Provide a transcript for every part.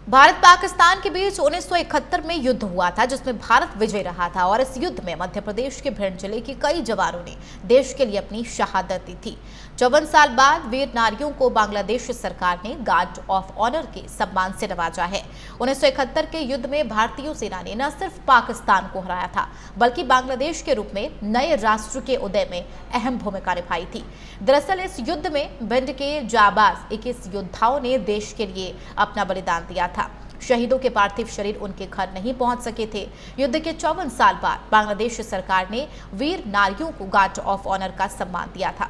भारत पाकिस्तान के बीच 1971 में युद्ध हुआ था, जिसमें भारत विजय रहा था और इस युद्ध में मध्य प्रदेश के भिंड जिले के कई जवानों ने देश के लिए अपनी शहादत दी थी। 54 साल बाद वीर नारियों को बांग्लादेश सरकार ने गार्ड ऑफ ऑनर के सम्मान से नवाजा है। 1971 के युद्ध में भारतीय सेना ने न सिर्फ पाकिस्तान को हराया था, बल्कि बांग्लादेश के रूप में नए राष्ट्र के उदय में अहम भूमिका निभाई थी। दरअसल इस युद्ध में भिंड के जाबाज 21 योद्धाओं ने देश के लिए अपना बलिदान दिया था। शहीदों के पार्थिव शरीर उनके घर नहीं पहुंच सके थे। युद्ध के 54 साल बाद बांग्लादेश सरकार ने वीर नारियों को गार्ड ऑफ ऑनर का सम्मान दिया था।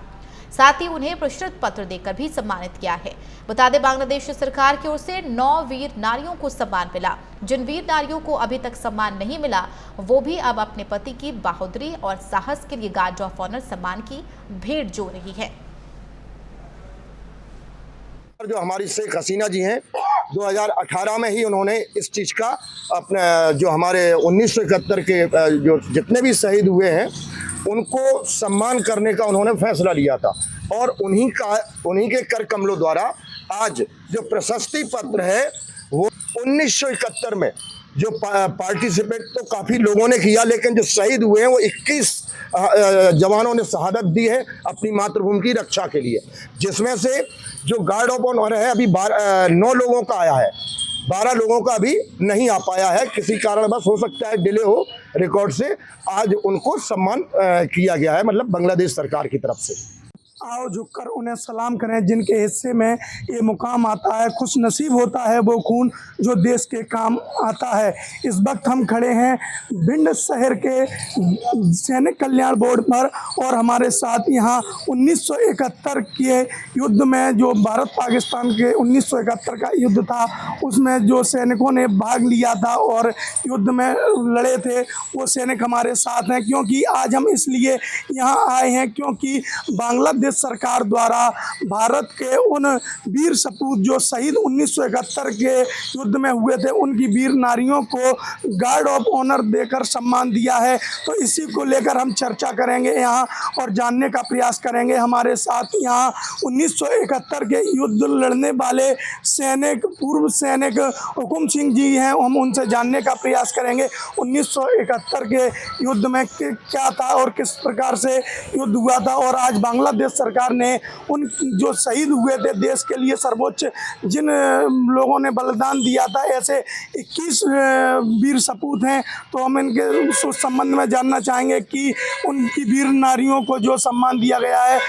साथ ही उन्हें प्रशस्ति पत्र देकर भी सम्मानित किया है। बता दें, बांग्लादेश सरकार की ओर से 9 वीर नारियों को सम्मान मिला। जिन वीर नारियों को अभी तक सम्मान नहीं मिला, वो भी अब अपने पति की बहादुरी और साहस के लिए गार्ड ऑफ ऑनर सम्मान की भेंट जो रही है। जो हमारी शेख हसीना जी हैं, 2018 में ही उन्होंने इस चीज़ का अपने जो हमारे 1971 के जो जितने भी शहीद हुए हैं उनको सम्मान करने का उन्होंने फैसला लिया था और उन्हीं के कर कमलों द्वारा आज जो प्रशस्ति पत्र है वो 1971 में जो पार्टिसिपेट तो काफ़ी लोगों ने किया, लेकिन जो शहीद हुए हैं वो 21 जवानों ने शहादत दी है अपनी मातृभूमि की रक्षा के लिए, जिसमें से जो गार्ड ऑफ ऑनर है अभी 9 लोगों का आया है, 12 लोगों का अभी नहीं आ पाया है। किसी कारण बस हो सकता है डिले हो रिकॉर्ड से। आज उनको सम्मान किया गया है, मतलब बांग्लादेश सरकार की तरफ से। आओ झुककर उन्हें सलाम करें जिनके हिस्से में ये मुकाम आता है। खुश नसीब होता है वो खून जो देश के काम आता है। इस वक्त हम खड़े हैं भिंड शहर के सैनिक कल्याण बोर्ड पर और हमारे साथ यहाँ 1971 के युद्ध में जो भारत पाकिस्तान के 1971 का युद्ध था उसमें जो सैनिकों ने भाग लिया था और युद्ध में लड़े थे वो सैनिक हमारे साथ हैं। क्योंकि आज हम इसलिए यहाँ आए हैं क्योंकि बांग्लादेश सरकार द्वारा भारत के उन वीर सपूत जो शहीद 1971 के युद्ध में हुए थे उनकी वीर नारियों को गार्ड ऑफ ऑनर देकर सम्मान दिया है। तो इसी को लेकर हम चर्चा करेंगे यहाँ और जानने का प्रयास करेंगे। हमारे साथ यहाँ 1971 के युद्ध लड़ने वाले सैनिक पूर्व सैनिक हुकुम सिंह जी हैं, हम उनसे जानने का प्रयास करेंगे 1971 के युद्ध में क्या था और किस प्रकार से युद्ध हुआ था और आज बांग्लादेश सरकार ने उन जो शहीद हुए थे देश के लिए सर्वोच्च जिन लोगों ने बलिदान दिया था, ऐसे 21 वीर सपूत हैं। तो हम इनके उस संबंध में जानना चाहेंगे कि उनकी वीर नारियों को जो सम्मान दिया गया है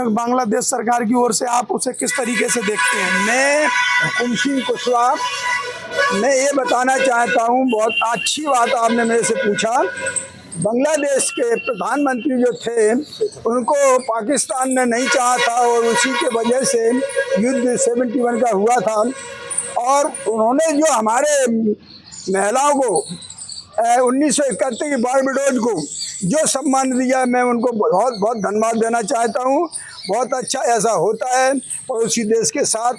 बांग्लादेश सरकार की ओर से, आप उसे किस तरीके से देखते हैं? मैं हुकुम सिंह कुशवाहा, मैं ये बताना चाहता हूँ, बहुत अच्छी बात आपने मेरे से पूछा। बांग्लादेश के प्रधानमंत्री जो थे उनको पाकिस्तान ने नहीं चाहा था और उसी के वजह से युद्ध 71 का हुआ था और उन्होंने जो हमारे महिलाओं को 1971 की बारबेडोस को जो सम्मान दिया, मैं उनको बहुत बहुत धन्यवाद देना चाहता हूँ। बहुत अच्छा ऐसा होता है पड़ोसी देश के साथ,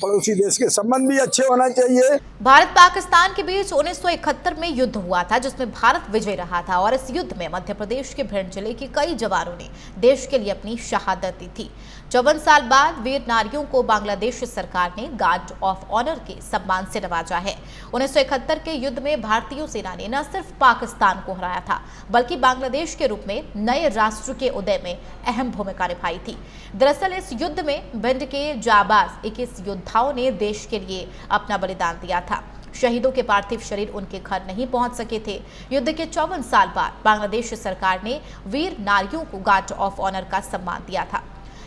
पड़ोसी देश के संबंध भी अच्छे होना चाहिए। भारत पाकिस्तान के बीच 1971 में युद्ध हुआ था, जिसमें भारत विजय रहा था और इस युद्ध में मध्य प्रदेश के भिंड जिले के कई जवानों ने देश के लिए अपनी शहादत दी थी। 54 साल बाद वीर नारियों को बांग्लादेश सरकार ने गार्ड ऑफ ऑनर के सम्मान से नवाजा है। 1971 के युद्ध में भारतीय सेना ने न सिर्फ पाकिस्तान को हराया था, बल्कि बांग्लादेश के रूप में नए राष्ट्र के उदय में अहम भूमिका निभाई थी। दरअसल इस युद्ध में भिंड के जाबाज 21 योद्धाओं ने देश के लिए अपना बलिदान दिया था। शहीदों के पार्थिव शरीर उनके घर नहीं पहुंच सके थे। युद्ध के 54 साल बाद बांग्लादेश सरकार ने वीर नारियों को गार्ड ऑफ ऑनर का सम्मान दिया था।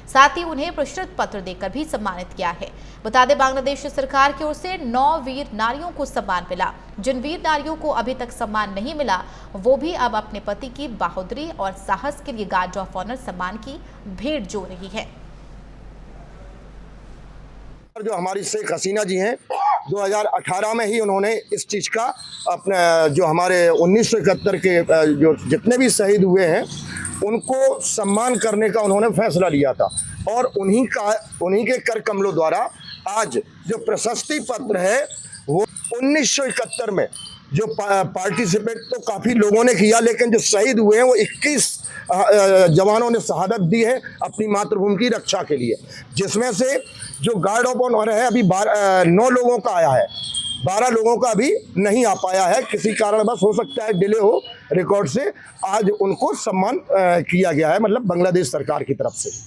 साथ ही उन्हें प्रशस्ति पत्र देकर भी सम्मानित किया है। बता दें, बांग्लादेश सरकार की ओर से 9 वीर नारियों को सम्मान मिला। जिन वीर नारियों को अभी तक सम्मान नहीं मिला, वो भी अब अपने पति की बहादुरी और साहस के लिए गार्ड ऑफ ऑनर सम्मान की भेंट जो रही है। जो हमारी शेख हसीना जी हैं, 2018 में ही उन्होंने इस चीज़ का अपने जो हमारे 1971 के जो जितने भी शहीद हुए हैं उनको सम्मान करने का उन्होंने फैसला लिया था और उन्हीं के कर कमलों द्वारा आज जो प्रशस्ति पत्र है वो 1971 में जो पार्टिसिपेट तो काफ़ी लोगों ने किया, लेकिन जो शहीद हुए हैं वो 21 जवानों ने शहादत दी है अपनी मातृभूमि की रक्षा के लिए, जिसमें से जो गार्ड ऑफ ऑनर है अभी 9 लोगों का आया है, 12 लोगों का अभी नहीं आ पाया है, किसी कारण बस हो सकता है डिले हो रिकॉर्ड से। आज उनको सम्मान किया गया है, मतलब बांग्लादेश सरकार की तरफ से।